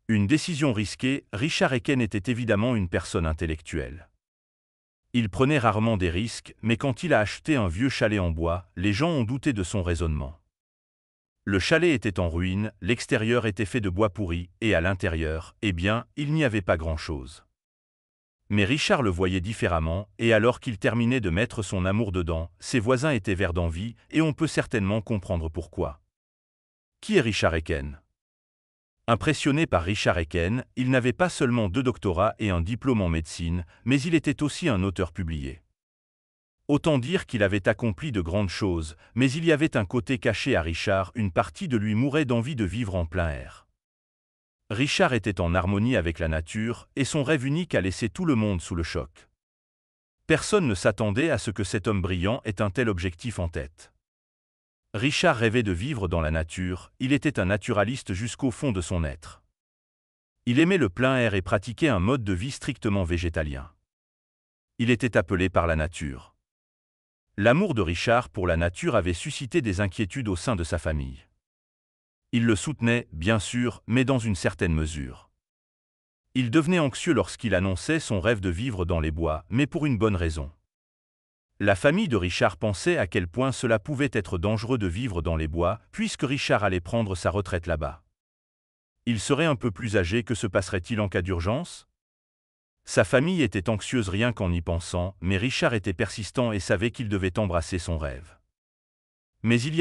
Une décision risquée, Richard Eken était évidemment une personne intellectuelle. Il prenait rarement des risques, mais quand il a acheté un vieux chalet en bois, les gens ont douté de son raisonnement. Le chalet était en ruine, l'extérieur était fait de bois pourri, et à l'intérieur, eh bien, il n'y avait pas grand-chose. Mais Richard le voyait différemment, et alors qu'il terminait de mettre son amour dedans, ses voisins étaient verts d'envie, et on peut certainement comprendre pourquoi. Qui est Richard Eken ? Impressionné par Richard Eken, il n'avait pas seulement 2 doctorats et un diplôme en médecine, mais il était aussi un auteur publié. Autant dire qu'il avait accompli de grandes choses, mais il y avait un côté caché à Richard, une partie de lui mourait d'envie de vivre en plein air. Richard était en harmonie avec la nature, et son rêve unique a laissé tout le monde sous le choc. Personne ne s'attendait à ce que cet homme brillant ait un tel objectif en tête. Richard rêvait de vivre dans la nature, il était un naturaliste jusqu'au fond de son être. Il aimait le plein air et pratiquait un mode de vie strictement végétalien. Il était appelé par la nature. L'amour de Richard pour la nature avait suscité des inquiétudes au sein de sa famille. Il le soutenait, bien sûr, mais dans une certaine mesure. Il devenait anxieux lorsqu'il annonçait son rêve de vivre dans les bois, mais pour une bonne raison. La famille de Richard pensait à quel point cela pouvait être dangereux de vivre dans les bois, puisque Richard allait prendre sa retraite là-bas. Il serait un peu plus âgé, que se passerait-il en cas d'urgence ? Sa famille était anxieuse rien qu'en y pensant, mais Richard était persistant et savait qu'il devait embrasser son rêve. Mais il y